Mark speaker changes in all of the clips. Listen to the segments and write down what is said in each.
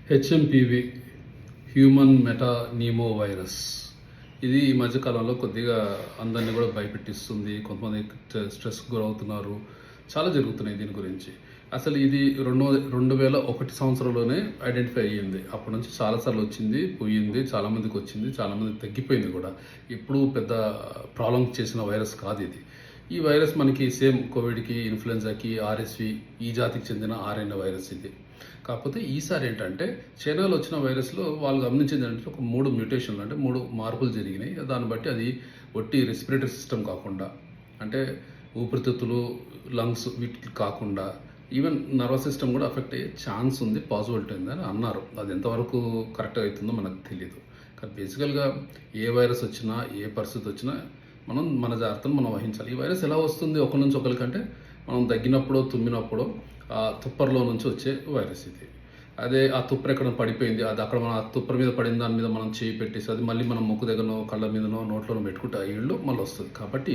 Speaker 1: HMPV human మెటానీమో virus ఇది ఈ మధ్యకాలంలో కొద్దిగా అందరినీ కూడా భయపెట్టిస్తుంది. కొంతమంది స్ట్రెస్కి గురవుతున్నారు. చాలా జరుగుతున్నాయి దీని గురించి. అసలు ఇది 2001 సంవత్సరంలోనే ఐడెంటిఫై అయ్యింది. అప్పటి నుంచి చాలాసార్లు వచ్చింది, పోయింది, చాలామందికి వచ్చింది, చాలామందికి తగ్గిపోయింది కూడా. ఎప్పుడు పెద్ద ప్రాబ్లం చేసిన వైరస్ కాదు ఇది. ఈ వైరస్ మనకి సేమ్ కోవిడ్కి, ఇన్ఫ్లుయెన్జాకి, ఆర్ఎస్వి ఈ జాతికి చెందిన ఆర్ఎన్ఏ వైరస్ ఇది. కాకపోతే ఈసారి ఏంటంటే చైనాలో వచ్చిన వైరస్లో వాళ్ళు గమనించింది ఏంటంటే ఒక 3 మ్యూటేషన్లు, అంటే 3 మార్పులు జరిగినాయి. దాన్ని బట్టి అది ఒట్టి రెస్పిరేటరీ సిస్టమ్ కాకుండా, అంటే ఊపిరితిత్తులు, లంగ్స్ వీటికి కాకుండా ఈవెన్ నర్వస్ సిస్టమ్ కూడా అఫెక్ట్ అయ్యే ఛాన్స్ ఉంది, పాసిబిలిటీ ఉంది అని అన్నారు. అది ఎంతవరకు కరెక్ట్గా అవుతుందో మనకు తెలియదు. కానీ బేసికల్గా ఏ వైరస్ వచ్చినా, ఏ పరిస్థితి వచ్చినా మనం మన జాగ్రత్తలు మనం వహించాలి. ఈ వైరస్ ఎలా వస్తుంది ఒకరి నుంచి ఒకరికంటే, మనం దగ్గినప్పుడు, తుమ్మినప్పుడు ఆ తుప్పర్లో నుంచి వచ్చే వైరస్ ఇది. అదే ఆ తుప్పర్ ఎక్కడ పడిపోయింది, అది అక్కడ మన తుప్పర్ మీద పడిన దాని మీద మనం చేయి పెట్టేసి అది మళ్ళీ మనం ముక్కు దగ్గరనో, కళ్ళ మీదనో, నోట్లోనో పెట్టుకుంటే ఆ ఇళ్ళు మళ్ళీ వస్తుంది. కాబట్టి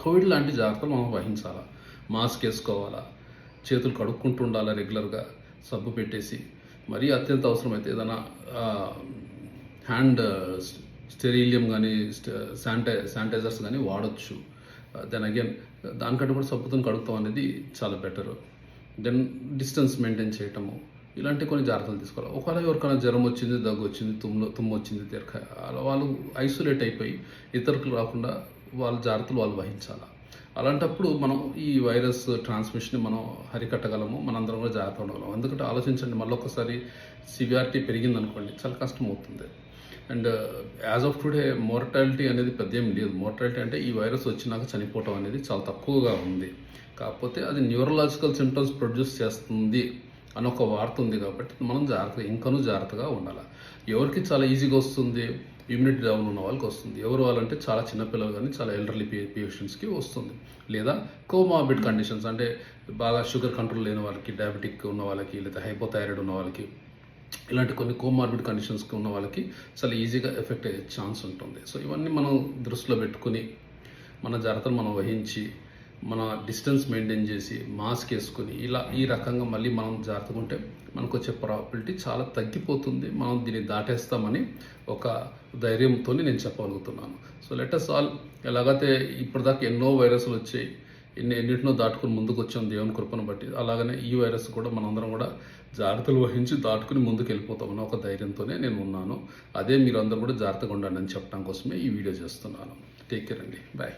Speaker 1: కోవిడ్ లాంటి జాగ్రత్తలు మనం వహించాలా. మాస్క్ వేసుకోవాలా, చేతులు కడుక్కుంటూ ఉండాలా రెగ్యులర్గా, సబ్బు పెట్టేసి. మరీ అత్యంత అవసరమైతే ఏదైనా హ్యాండ్ స్టెరీలియం కానీ శానిటైజర్స్ కానీ వాడచ్చు. దెన్ అగైన్ దానికంటే కూడా సబ్బుతో కడుగుతాం అనేది చాలా బెటర్. దెన్ డిస్టెన్స్ మెయింటైన్ చేయటము, ఇలాంటి కొన్ని జాగ్రత్తలు తీసుకోవాలి. ఒకవేళ ఎవరికైనా జ్వరం వచ్చింది, దగ్గు వచ్చింది, తుమ్ము వచ్చింది, వాళ్ళు ఐసోలేట్ అయిపోయి ఇతరులకు రాకుండా వాళ్ళ జాగ్రత్తలు వాళ్ళు వహించాలి. అలాంటప్పుడు మనం ఈ వైరస్ ట్రాన్స్మిషన్ మనం హరికట్టగలము, మనందరం కూడా జాగ్రత్త ఉండగలము. ఎందుకంటే ఆలోచించండి, మళ్ళీ ఒకసారి సివియారిటీ పెరిగింది అనుకోండి, చాలా కష్టం అవుతుంది. And as of today mortality అనేది పెద్ద ఏం లేదు. మోర్టాలిటీ అంటే ఈ వైరస్ వచ్చినాక చనిపోవటం అనేది చాలా తక్కువగా ఉంది. కాకపోతే అది న్యూరలాజికల్ సిమ్టమ్స్ ప్రొడ్యూస్ చేస్తుంది అని ఒక వార్త ఉంది. కాబట్టి మనం జాగ్రత్తగా ఉండాలి. ఎవరికి చాలా ఈజీగా వస్తుంది, ఇమ్యూనిటీ డౌన్ ఉన్న వాళ్ళకి వస్తుంది. ఎవరు వాళ్ళంటే చాలా చిన్నపిల్లలు కానీ, చాలా ఎల్డర్లీ పేషెంట్స్కి వస్తుంది. లేదా కోమార్బిడ్ కండిషన్స్, అంటే బాగా షుగర్ కంట్రోల్ లేని వాళ్ళకి, డయాబెటిక్ ఉన్న వాళ్ళకి, లేదా హైపోథైరాయిడ్ ఉన్న వాళ్ళకి, ఇలాంటి కొన్ని కోమార్బిడ్ కండిషన్స్కి ఉన్న వాళ్ళకి చాలా ఈజీగా ఎఫెక్ట్ అయ్యే ఛాన్స్ ఉంటుంది. సో ఇవన్నీ మనం దృష్టిలో పెట్టుకుని మన జాగ్రత్తలు మనం వహించి, మన డిస్టెన్స్ మెయింటైన్ చేసి, మాస్క్ వేసుకొని ఈ రకంగా మళ్ళీ మనం జాగ్రత్తగా ఉంటే మనకు వచ్చే ప్రాబిలిటీ చాలా తగ్గిపోతుంది. మనం దీన్ని దాటేస్తామని ఒక ధైర్యంతో నేను చెప్పగలుగుతున్నాను. సో లెట్ us ఆల్, ఎలాగైతే ఇప్పటిదాకా ఎన్నో వైరస్లు వచ్చాయి, ఎన్నిటినో దాటుకుని ముందుకు వచ్చాం దేవుని కృపను బట్టి, అలాగనే ఈ వైరస్ కూడా మనందరం కూడా జాగ్రత్తలు వహించి దాటుకుని ముందుకు వెళ్ళిపోతామని ఒక ధైర్యంతోనే నేను ఉన్నాను. అదే మీరు అందరూ కూడా జాగ్రత్తగా ఉండండి అని చెప్పడం కోసమే ఈ వీడియో చేస్తున్నాను. టేక్ కేర్ అండి, బాయ్.